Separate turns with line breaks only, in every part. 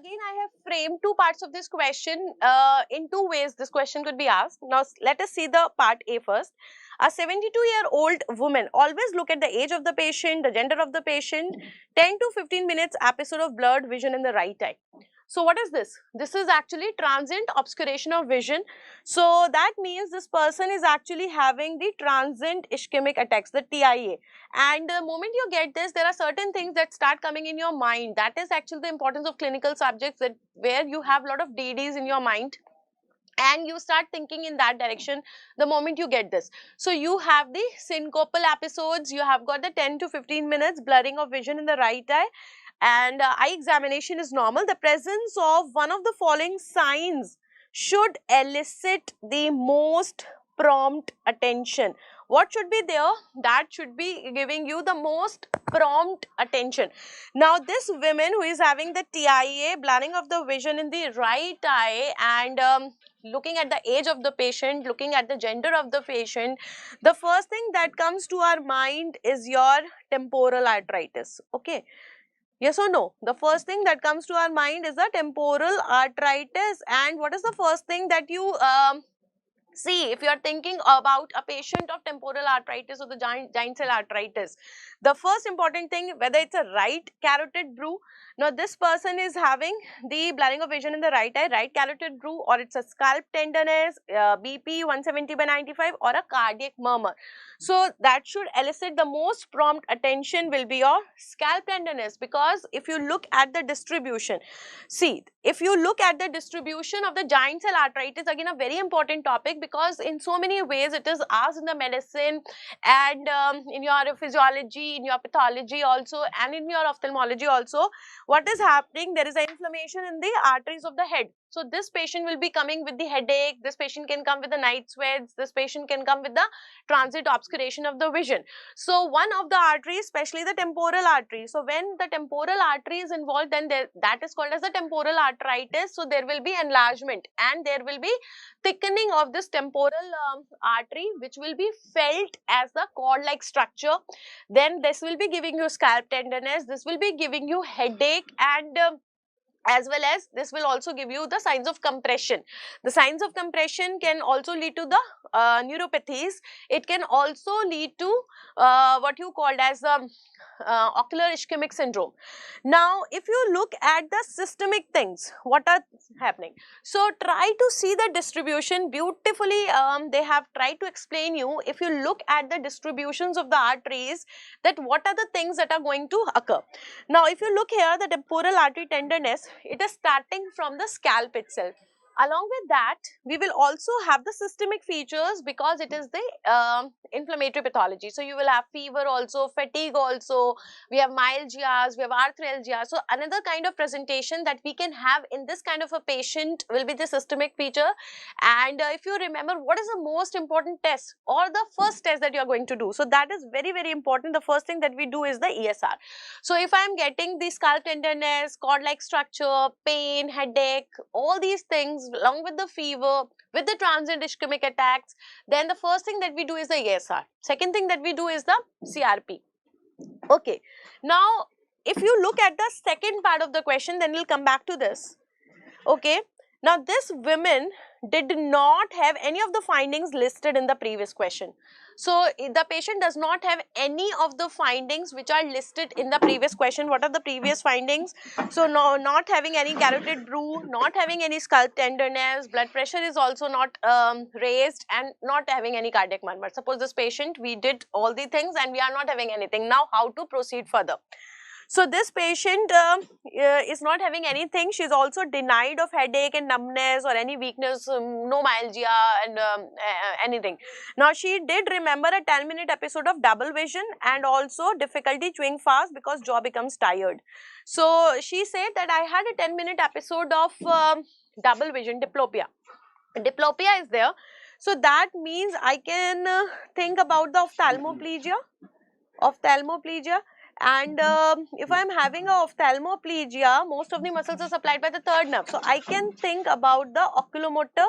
again I have framed two parts of this question. In two ways this question could be asked. Now let us see the part A first. A 72-year-old woman, always look at the age of the patient, the gender of the patient, 10 to 15 minutes episode of blurred vision in the right eye. So what is this? This is actually transient obscuration of vision. So that means this person is actually having the transient ischemic attacks, the TIA. And the moment you get this, there are certain things that start coming in your mind. That is actually the importance of clinical subjects, that where you have a lot of DDs in your mind and you start thinking in that direction the moment you get this. So you have the syncopal episodes, you have got the 10 to 15 minutes blurring of vision in the right eye, and eye examination is normal. The presence of one of the following signs should elicit the most prompt attention. What should be there? That should be giving you the most prompt attention. Now this woman who is having the TIA, blurring of the vision in the right eye, and looking at the age of the patient, looking at the gender of the patient, the first thing that comes to our mind is your temporal arteritis. Okay, yes or no? The first thing that comes to our mind is the temporal arteritis. And what is the first thing that you see if you are thinking about a patient of temporal arteritis or the giant cell arteritis? The first important thing, whether it's a right carotid brew. Now this person is having the blurring of vision in the right eye, right carotid brew, or it's a scalp tenderness, BP 170/95, or a cardiac murmur. So that should elicit the most prompt attention will be your scalp tenderness, because if you look at the distribution, see, if you look at the distribution of the giant cell arteritis, again a very important topic, because in so many ways it is asked in the medicine and in your physiology, in your pathology also, and in your ophthalmology also. What is happening? There is an inflammation in the arteries of the head. So this patient will be coming with the headache, this patient can come with the night sweats, this patient can come with the transient obscuration of the vision. So one of the arteries, especially the temporal artery, so when the temporal artery is involved, then that is called as the temporal arteritis. So there will be enlargement and there will be thickening of this temporal artery, which will be felt as the cord-like structure. Then this will be giving you scalp tenderness, this will be giving you headache, and as well as this will also give you the signs of compression. The signs of compression can also lead to the neuropathies. It can also lead to what you called as ocular ischemic syndrome. Now if you look at the systemic things, what are happening? So try to see the distribution beautifully. They have tried to explain you, if you look at the distributions of the arteries, that what are the things that are going to occur. Now if you look here, the temporal artery tenderness, it is starting from the scalp itself. Along with that, we will also have the systemic features, because it is the inflammatory pathology. So you will have fever also, fatigue also, we have myalgias, we have arthralgia. So another kind of presentation that we can have in this kind of a patient will be the systemic feature. And if you remember, what is the most important test or the first test that you are going to do? So that is very, very important. The first thing that we do is the ESR. So if I am getting the scalp tenderness, cord-like structure, pain, headache, all these things along with the fever, with the transient ischemic attacks, then the first thing that we do is the ESR. Second thing that we do is the CRP. Okay. Now, if you look at the second part of the question, then we'll come back to this. Okay. Now, this woman did not have any of the findings listed in the previous question. So, the patient does not have any of the findings which are listed in the previous question. What are the previous findings? So, no, not having any carotid brew, not having any scalp tenderness, blood pressure is also not raised, and not having any cardiac murmur. Suppose this patient, we did all the things and we are not having anything. Now, how to proceed further? So this patient is not having anything. She is also denied of headache and numbness or any weakness, no myalgia and anything. Now she did remember a 10-minute episode of double vision and also difficulty chewing fast because jaw becomes tired. So she said that I had a 10-minute episode of double vision, diplopia. Diplopia is there. So that means I can think about the ophthalmoplegia. And if I am having a ophthalmoplegia, most of the muscles are supplied by the third nerve. So I can think about the oculomotor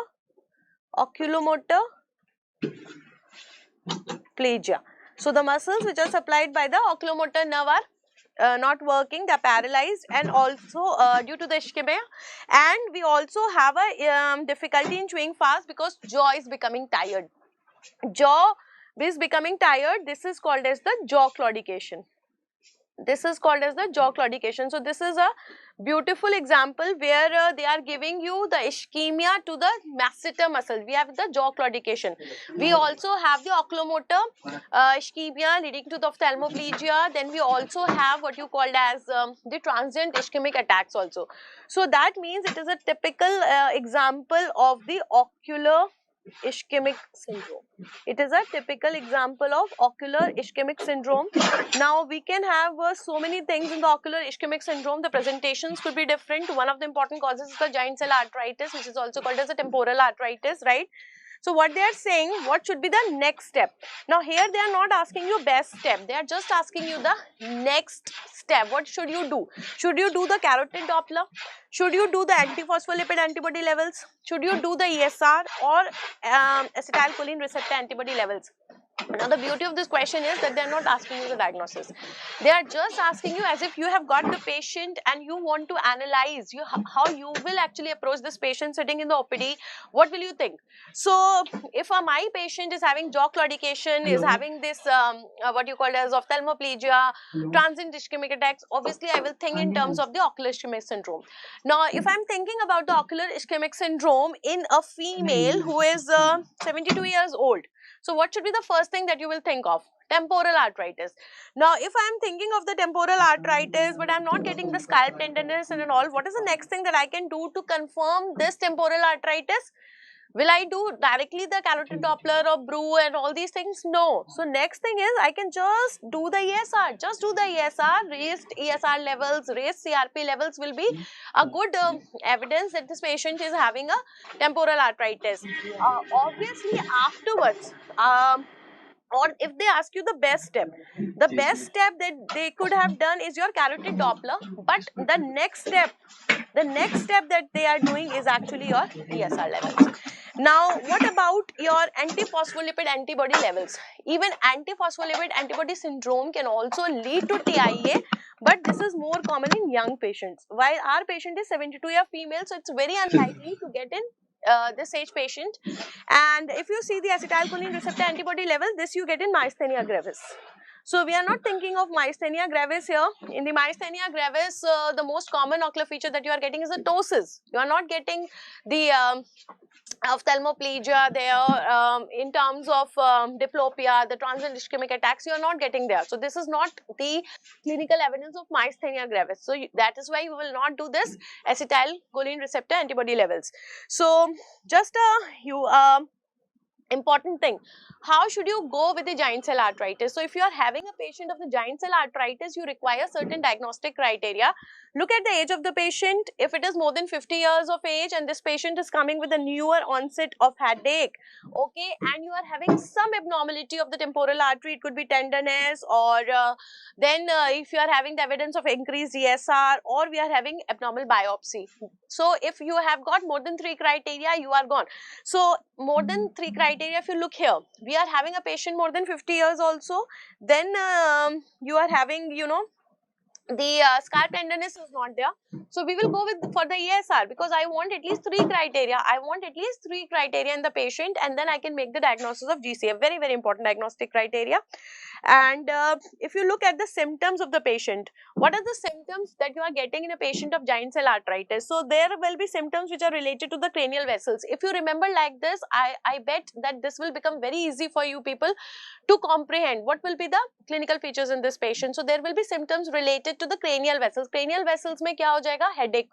plegia. So the muscles which are supplied by the oculomotor nerve are not working, they're paralyzed, and also due to the ischemia. And we also have a difficulty in chewing fast because jaw is becoming tired. Jaw is becoming tired. This is called as the jaw claudication. This is called as the jaw claudication. So this is a beautiful example where they are giving you the ischemia to the masseter muscle. We have the jaw claudication. We also have the oculomotor ischemia leading to the ophthalmoplegia. Then we also have what you called as the transient ischemic attacks also. So that means it is a typical example of the ocular ischemic syndrome. It is a typical example of ocular ischemic syndrome. Now we can have so many things in the ocular ischemic syndrome. The presentations could be different. One of the important causes is the giant cell arteritis, which is also called as a temporal arteritis, right? So what they are saying, what should be the next step? Now here they are not asking you best step. They are just asking you the next step. What should you do? Should you do the carotid Doppler? Should you do the antiphospholipid antibody levels? Should you do the ESR or acetylcholine receptor antibody levels? Now the beauty of this question is that they are not asking you the diagnosis. They are just asking you as if you have got the patient and you want to analyze how you will actually approach this patient sitting in the OPD. What will you think? So if my patient is having jaw claudication, is having this what you call as ophthalmoplegia, transient ischemic attacks, obviously I will think in terms of the ocular ischemic syndrome. Now if I am thinking about the ocular ischemic syndrome in a female who is 72 years old, so what should be the first thing that you will think of? Temporal arteritis. Now, if I am thinking of the temporal arteritis, but I am not getting the scalp tenderness and all, what is the next thing that I can do to confirm this temporal arteritis? Will I do directly the carotid Doppler or BRU and all these things? No. So, next thing is I can just do the ESR. Just do the ESR. Raised ESR levels, raised CRP levels will be a good evidence that this patient is having a temporal arteritis. Obviously, afterwards, or if they ask you the best step that they could have done is your carotid Doppler, but the next step that they are doing is actually your ESR levels. Now, what about your antiphospholipid antibody levels? Even antiphospholipid antibody syndrome can also lead to TIA, but this is more common in young patients. While our patient is 72-year female, so it's very unlikely to get in this age patient. And if you see the acetylcholine receptor antibody level, this you get in myasthenia gravis. So we are not thinking of myasthenia gravis here. In the myasthenia gravis, the most common ocular feature that you are getting is the ptosis. You are not getting the ophthalmoplegia there. In terms of diplopia, the transient ischemic attacks, you are not getting there. So this is not the clinical evidence of myasthenia gravis. So that is why you will not do this acetylcholine receptor antibody levels. So just important thing, how should you go with the giant cell arteritis? So if you are having a patient of the giant cell arteritis, you require certain diagnostic criteria. Look at the age of the patient. If it is more than 50 years of age and this patient is coming with a newer onset of headache, okay, and you are having some abnormality of the temporal artery, it could be tenderness, or then if you are having the evidence of increased ESR, or we are having abnormal biopsy. So if you have got more than 3 criteria, you are gone. So more than 3 criteria, if you look here, we are having a patient more than 50 years also, then you are having, you know, the scalp tenderness is not there. So we will go with for the ESR, because I want at least 3 criteria. I want at least 3 criteria in the patient, and then I can make the diagnosis of GCF. Very, very important diagnostic criteria. And if you look at the symptoms of the patient, what are the symptoms that you are getting in a patient of giant cell arteritis? So there will be symptoms which are related to the cranial vessels. If you remember like this, I bet that this will become very easy for you people to comprehend what will be the clinical features in this patient. So there will be symptoms related to the cranial vessels. Cranial vessels mein kya ho jayega? Headache.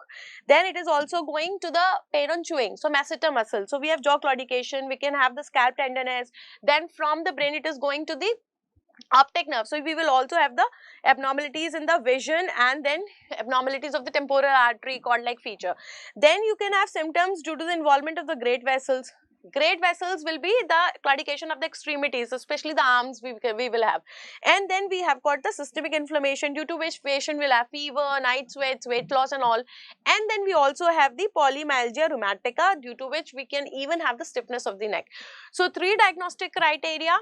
Then it is also going to the pain on chewing, so masseter muscle. So we have jaw claudication, we can have the scalp tenderness. Then from the brain it is going to the optic nerve. So we will also have the abnormalities in the vision, and then abnormalities of the temporal artery cord-like feature. Then you can have symptoms due to the involvement of the great vessels. Great vessels will be the claudication of the extremities, especially the arms we will have. And then we have got the systemic inflammation, due to which patient will have fever, night sweats, weight loss and all. And then we also have the polymyalgia rheumatica, due to which we can even have the stiffness of the neck. So 3 diagnostic criteria,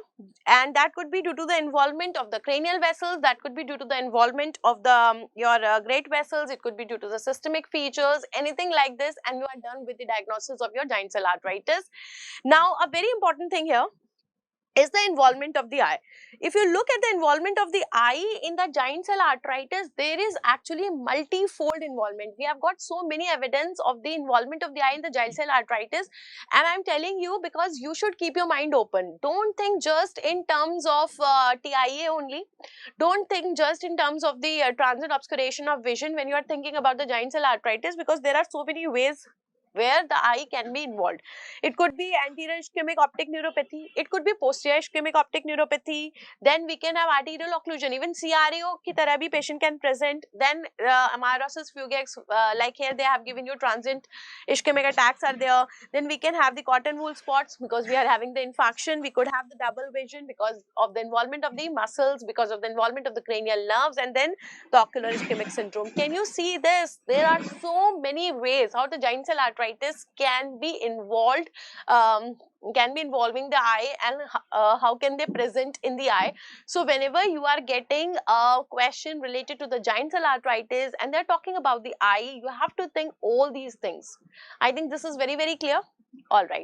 and that could be due to the involvement of the cranial vessels, that could be due to the involvement of the your great vessels, it could be due to the systemic features, anything like this, and you are done with the diagnosis of your giant cell arteritis. Now, a very important thing here is the involvement of the eye. If you look at the involvement of the eye in the giant cell arteritis, there is actually multi-fold involvement. We have got so many evidence of the involvement of the eye in the giant cell arteritis, and I'm telling you because you should keep your mind open. Don't think just in terms of TIA only. Don't think just in terms of the transient obscuration of vision when you are thinking about the giant cell arteritis, because there are so many ways where the eye can be involved. It could be anterior ischemic optic neuropathy, it could be posterior ischemic optic neuropathy, then we can have arterial occlusion, even CRO ki tarah bhi patient can present, then amaurosis fugax, like here they have given you transient ischemic attacks are there, then we can have the cotton wool spots because we are having the infarction, we could have the double vision because of the involvement of the muscles, because of the involvement of the cranial nerves, and then the ocular ischemic syndrome. Can you see this? There are so many ways how the giant cell arteritis can be involved, can be involving the eye, and how can they present in the eye. So whenever you are getting a question related to the giant cell arteritis and they're talking about the eye, you have to think all these things. I think this is very, very clear. All right.